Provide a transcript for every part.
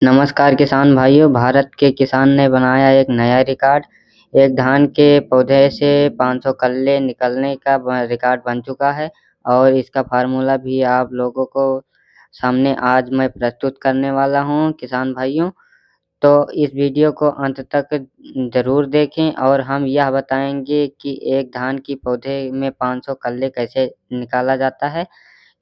नमस्कार किसान भाइयों। भारत के किसान ने बनाया एक नया रिकॉर्ड। एक धान के पौधे से 500 कल्ले निकलने का रिकॉर्ड बन चुका है और इसका फार्मूला भी आप लोगों को सामने आज मैं प्रस्तुत करने वाला हूं किसान भाइयों। तो इस वीडियो को अंत तक ज़रूर देखें और हम यह बताएंगे कि एक धान की पौधे में 500 कल्ले कैसे निकाला जाता है।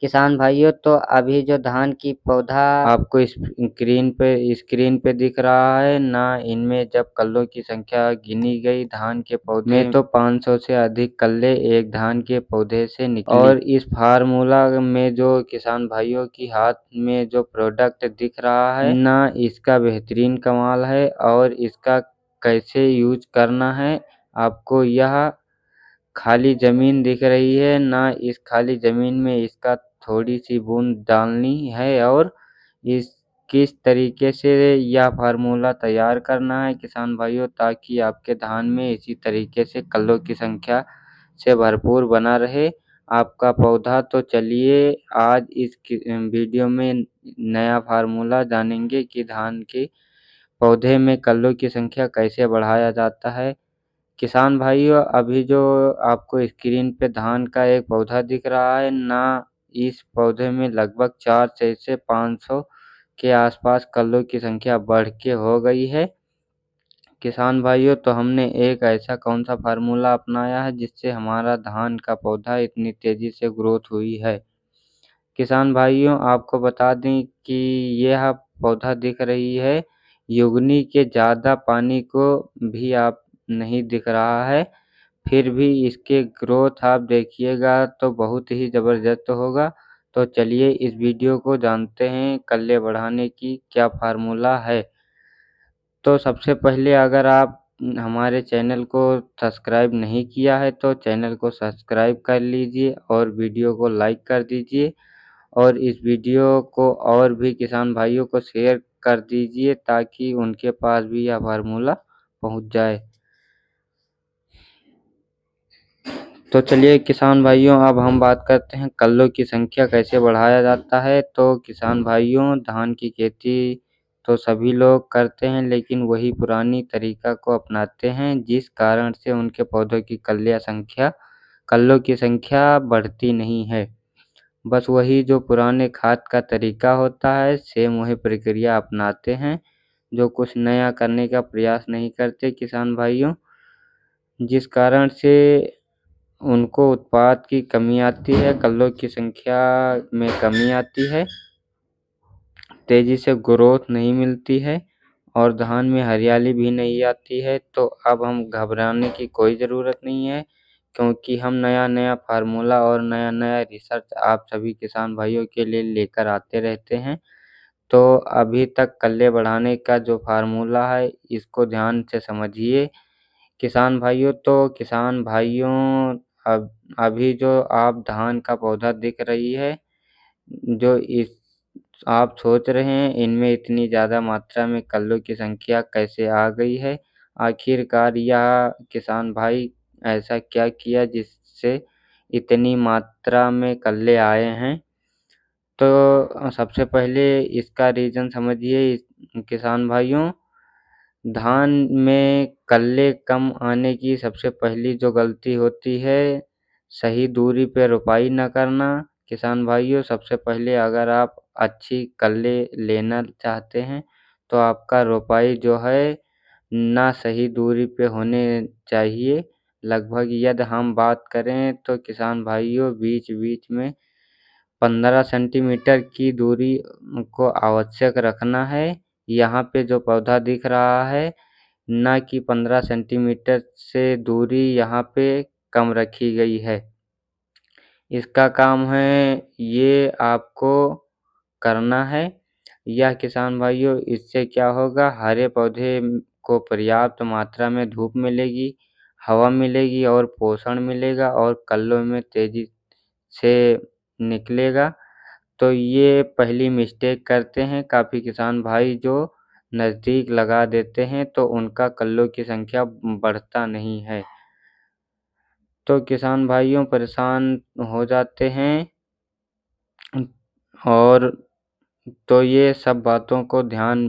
किसान भाइयों, तो अभी जो धान की पौधा आपको स्क्रीन पे दिख रहा है ना, इनमें जब कल्लों की संख्या गिनी गई धान के पौधे में तो 500 से अधिक कल्ले एक धान के पौधे से निकली। और इस फार्मूला में जो किसान भाइयों की हाथ में जो प्रोडक्ट दिख रहा है ना, इसका बेहतरीन कमाल है और इसका कैसे यूज करना है। आपको यह खाली ज़मीन दिख रही है ना, इस खाली ज़मीन में इसका थोड़ी सी बूंद डालनी है और इस किस तरीके से यह फार्मूला तैयार करना है किसान भाइयों, ताकि आपके धान में इसी तरीके से कल्लों की संख्या से भरपूर बना रहे आपका पौधा। तो चलिए आज इस वीडियो में नया फार्मूला जानेंगे कि धान के पौधे में कल्लों की संख्या कैसे बढ़ाया जाता है। किसान भाइयों, अभी जो आपको स्क्रीन पे धान का एक पौधा दिख रहा है ना, इस पौधे में लगभग 400 से 500 के आसपास कल्लों की संख्या बढ़ के हो गई है। किसान भाइयों, तो हमने एक ऐसा कौन सा फार्मूला अपनाया है जिससे हमारा धान का पौधा इतनी तेजी से ग्रोथ हुई है। किसान भाइयों, आपको बता दें कि यह पौधा दिख रही है युगनी के ज़्यादा पानी को भी आप नहीं दिख रहा है, फिर भी इसके ग्रोथ आप देखिएगा तो बहुत ही ज़बरदस्त होगा। तो चलिए इस वीडियो को जानते हैं कल्ले बढ़ाने की क्या फार्मूला है। तो सबसे पहले अगर आप हमारे चैनल को सब्सक्राइब नहीं किया है तो चैनल को सब्सक्राइब कर लीजिए और वीडियो को लाइक कर दीजिए और इस वीडियो को और भी किसान भाइयों को शेयर कर दीजिए ताकि उनके पास भी यह फार्मूला पहुंच जाए। तो चलिए किसान भाइयों, अब हम बात करते हैं कल्लों की संख्या कैसे बढ़ाया जाता है। तो किसान भाइयों, धान की खेती तो सभी लोग करते हैं लेकिन वही पुरानी तरीका को अपनाते हैं जिस कारण से उनके पौधों की कल्लों की संख्या बढ़ती नहीं है। बस वही जो पुराने खाद का तरीका होता है सेम वही प्रक्रिया अपनाते हैं, जो कुछ नया करने का प्रयास नहीं करते किसान भाइयों, जिस कारण से उनको उत्पाद की कमी आती है, कल्लों की संख्या में कमी आती है, तेज़ी से ग्रोथ नहीं मिलती है और धान में हरियाली भी नहीं आती है। तो अब हम घबराने की कोई ज़रूरत नहीं है क्योंकि हम नया-नया फार्मूला और नया-नया रिसर्च आप सभी किसान भाइयों के लिए लेकर आते रहते हैं। तो अभी तक कल्ले बढ़ाने का जो फार्मूला है इसको ध्यान से समझिए किसान भाइयों। तो किसान भाइयों, अब अभी जो आप धान का पौधा दिख रही है, जो इस आप सोच रहे हैं इनमें इतनी ज़्यादा मात्रा में कल्लों की संख्या कैसे आ गई है। आखिरकार यह किसान भाई ऐसा क्या किया जिससे इतनी मात्रा में कल्ले आए हैं। तो सबसे पहले इसका रीज़न समझिए किसान भाइयों। धान में कल्ले कम आने की सबसे पहली जो गलती होती है, सही दूरी पे रोपाई न करना। किसान भाइयों, सबसे पहले अगर आप अच्छी कल्ले लेना चाहते हैं तो आपका रोपाई जो है ना सही दूरी पे होने चाहिए। लगभग यदि हम बात करें तो किसान भाइयों बीच-बीच में 15 सेंटीमीटर की दूरी को आवश्यक रखना है। यहाँ पे जो पौधा दिख रहा है ना कि 15 सेंटीमीटर से दूरी यहाँ पे कम रखी गई है। इसका काम है ये आपको करना है। यह किसान भाइयों, इससे क्या होगा, हरे पौधे को पर्याप्त मात्रा में धूप मिलेगी, हवा मिलेगी और पोषण मिलेगा और कल्लों में तेज़ी से निकलेगा। तो ये पहली मिस्टेक करते हैं काफ़ी किसान भाई जो नज़दीक लगा देते हैं तो उनका कल्लों की संख्या बढ़ता नहीं है। तो किसान भाइयों परेशान हो जाते हैं और तो ये सब बातों को ध्यान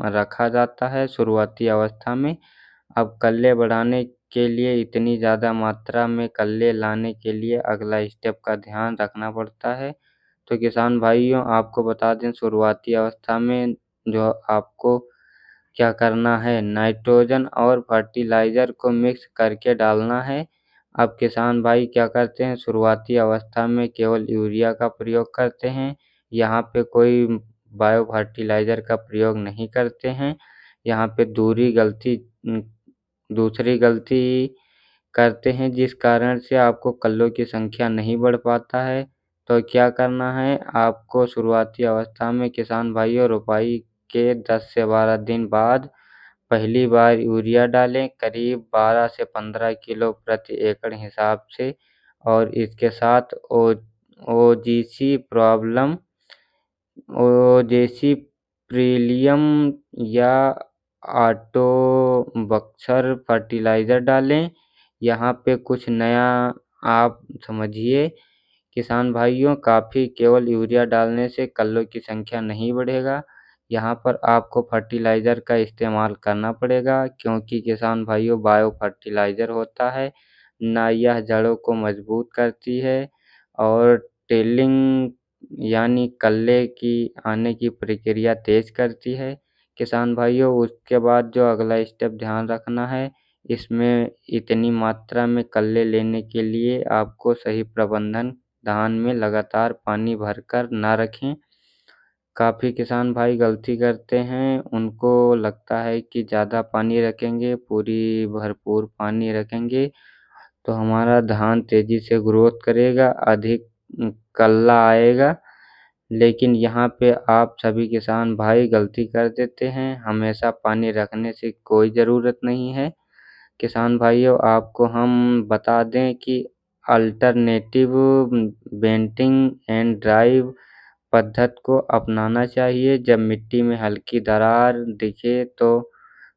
रखा जाता है शुरुआती अवस्था में। अब कल्ले बढ़ाने के लिए इतनी ज़्यादा मात्रा में कल्ले लाने के लिए अगला स्टेप का ध्यान रखना पड़ता है। तो किसान भाइयों आपको बता दें शुरुआती अवस्था में जो आपको क्या करना है, नाइट्रोजन और फर्टिलाइज़र को मिक्स करके डालना है। अब किसान भाई क्या करते हैं शुरुआती अवस्था में केवल यूरिया का प्रयोग करते हैं। यहाँ पे कोई बायो फर्टिलाइज़र का प्रयोग नहीं करते हैं। यहाँ पे दूसरी गलती करते हैं जिस कारण से आपको कल्लों की संख्या नहीं बढ़ पाता है। तो क्या करना है आपको शुरुआती अवस्था में किसान भाइयों रोपाई के 10 से 12 दिन बाद पहली बार यूरिया डालें करीब 12 से 15 किलो प्रति एकड़ हिसाब से और इसके साथ ओजीसी प्रॉब्लम ओजेसी प्रीलियम या ऑटो बक्सर फर्टिलाइज़र डालें। यहाँ पे कुछ नया आप समझिए किसान भाइयों काफ़ी केवल यूरिया डालने से कल्लों की संख्या नहीं बढ़ेगा। यहाँ पर आपको फर्टिलाइज़र का इस्तेमाल करना पड़ेगा क्योंकि किसान भाइयों बायो फर्टिलाइज़र होता है, ना यह जड़ों को मजबूत करती है और टेलिंग यानी कल्ले की आने की प्रक्रिया तेज़ करती है। किसान भाइयों उसके बाद जो अगला स्टेप ध्यान रखना है, इसमें इतनी मात्रा में कल्ले लेने के लिए आपको सही प्रबंधन धान में लगातार पानी भरकर न रखें। काफ़ी किसान भाई गलती करते हैं, उनको लगता है कि ज़्यादा पानी रखेंगे, भरपूर पानी रखेंगे तो हमारा धान तेज़ी से ग्रोथ करेगा, अधिक कल्ला आएगा। लेकिन यहाँ पे आप सभी किसान भाई गलती कर देते हैं, हमेशा पानी रखने से कोई ज़रूरत नहीं है। किसान भाइयों आपको हम बता दें कि अल्टरनेटिव बेंटिंग एंड ड्राइव पद्धति को अपनाना चाहिए। जब मिट्टी में हल्की दरार दिखे तो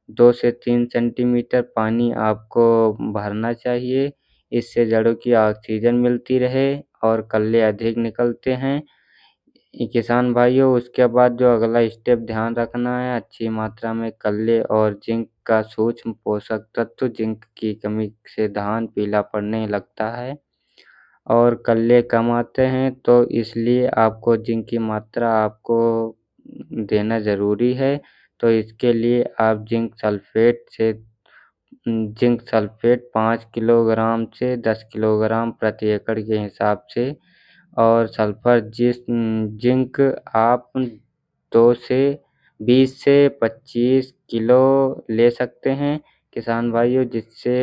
2 से 3 सेंटीमीटर पानी आपको भरना चाहिए। इससे जड़ों की ऑक्सीजन मिलती रहे और कल्ले अधिक निकलते हैं। किसान भाइयों उसके बाद जो अगला स्टेप ध्यान रखना है अच्छी मात्रा में कल्ले और जिंक का सूक्ष्म पोषक तत्व जिंक की कमी से धान पीला पड़ने लगता है और कल्ले कम आते हैं तो इसलिए आपको जिंक की मात्रा आपको देना ज़रूरी है। तो इसके लिए आप जिंक सल्फेट 5 किलोग्राम से 10 किलोग्राम प्रति एकड़ के हिसाब से और जिंक आप 2 से 20 से 25 किलो ले सकते हैं किसान भाइयों जिससे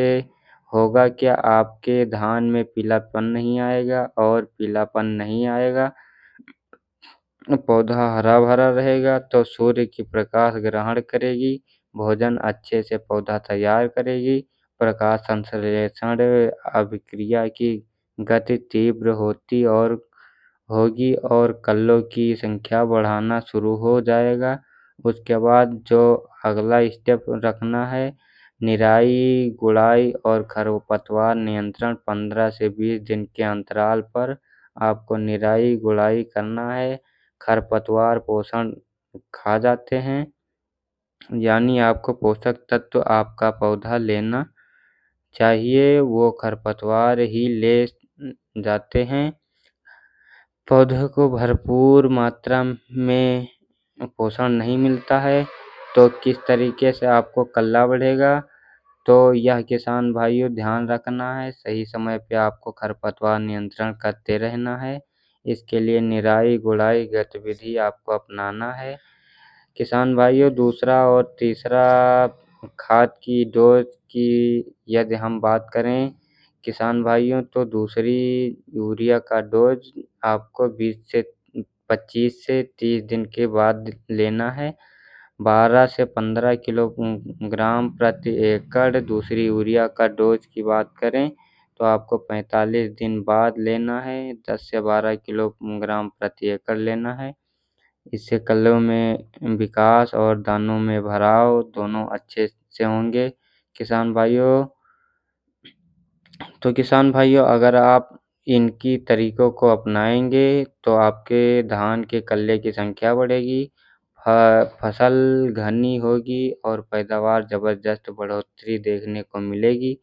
होगा क्या आपके धान में पीलापन नहीं आएगा और पीलापन नहीं आएगा पौधा हरा भरा रहेगा तो सूर्य की प्रकाश ग्रहण करेगी, भोजन अच्छे से पौधा तैयार करेगी, प्रकाश संश्लेषण अभिक्रिया की गति तीव्र होगी और कल्लों की संख्या बढ़ाना शुरू हो जाएगा। उसके बाद जो अगला स्टेप रखना है निराई, गुड़ाई और खरपतवार नियंत्रण 15 से 20 दिन के अंतराल पर आपको निराई गुड़ाई करना है। खरपतवार पोषण खा जाते हैं यानी आपको पोषक तत्व आपका पौधा लेना चाहिए वो खरपतवार ही ले जाते हैं। पौधे को भरपूर मात्रा में पोषण नहीं मिलता है तो किस तरीके से आपको कल्ला बढ़ेगा तो यह किसान भाइयों ध्यान रखना है सही समय पे आपको खरपतवार नियंत्रण करते रहना है। इसके लिए निराई गुड़ाई गतिविधि आपको अपनाना है। किसान भाइयों दूसरा और तीसरा खाद की डोज की यदि हम बात करें किसान भाइयों तो दूसरी यूरिया का डोज आपको 25 से 30 दिन के बाद लेना है। 12 से 15 किलोग्राम प्रति एकड़ दूसरी यूरिया का डोज की बात करें तो आपको 45 दिन बाद लेना है 10 से 12 किलोग्राम प्रति एकड़ लेना है। इससे कल्लों में विकास और दानों में भराव दोनों अच्छे से होंगे। किसान भाइयों अगर आप इनकी तरीकों को अपनाएंगे तो आपके धान के कल्ले की संख्या बढ़ेगी, फसल घनी होगी और पैदावार ज़बरदस्त बढ़ोतरी देखने को मिलेगी।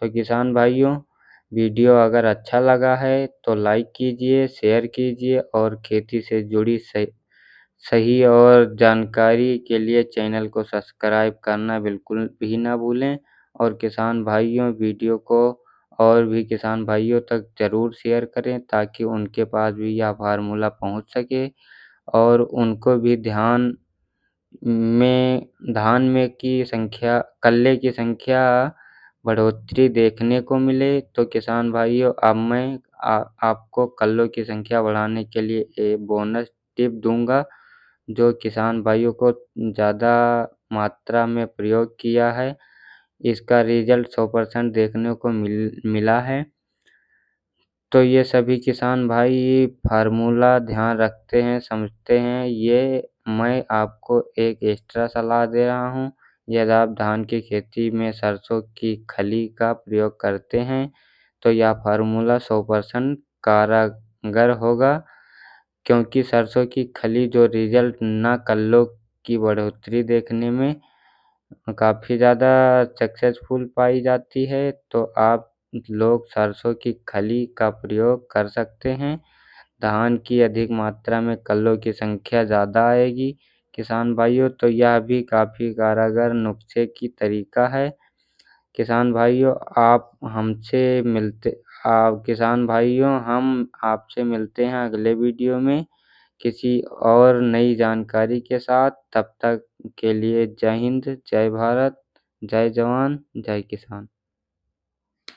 तो किसान भाइयों, वीडियो अगर अच्छा लगा है तो लाइक कीजिए, शेयर कीजिए और खेती से जुड़ी सही और जानकारी के लिए चैनल को सब्सक्राइब करना बिल्कुल भी ना भूलें। और किसान भाइयों, वीडियो को और भी किसान भाइयों तक ज़रूर शेयर करें ताकि उनके पास भी यह फ़ार्मूला पहुँच सके और उनको भी धान में की संख्या कल्ले की संख्या बढ़ोतरी देखने को मिले। तो किसान भाइयों, अब मैं आपको कल्लों की संख्या बढ़ाने के लिए एक बोनस टिप दूँगा, जो किसान भाइयों को ज़्यादा मात्रा में प्रयोग किया है, इसका रिज़ल्ट 100% देखने को मिला है। तो ये सभी किसान भाई फ़ार्मूला ध्यान रखते हैं, समझते हैं। ये मैं आपको एक एक्स्ट्रा सलाह दे रहा हूँ। यदि आप धान की खेती में सरसों की खली का प्रयोग करते हैं, तो यह फ़ार्मूला 100% कारगर होगा, क्योंकि सरसों की खली जो रिज़ल्ट ना कल्लों की बढ़ोतरी देखने में काफ़ी ज़्यादा सक्सेसफुल पाई जाती है। तो आप लोग सरसों की खली का प्रयोग कर सकते हैं। धान की अधिक मात्रा में कल्लों की संख्या ज़्यादा आएगी। किसान भाइयों, तो यह भी काफ़ी कारगर नुस्खे की तरीका है। किसान भाइयों, किसान भाइयों, हम आपसे मिलते हैं अगले वीडियो में किसी और नई जानकारी के साथ। तब तक के लिए जय हिंद, जय भारत, जय जवान, जय किसान।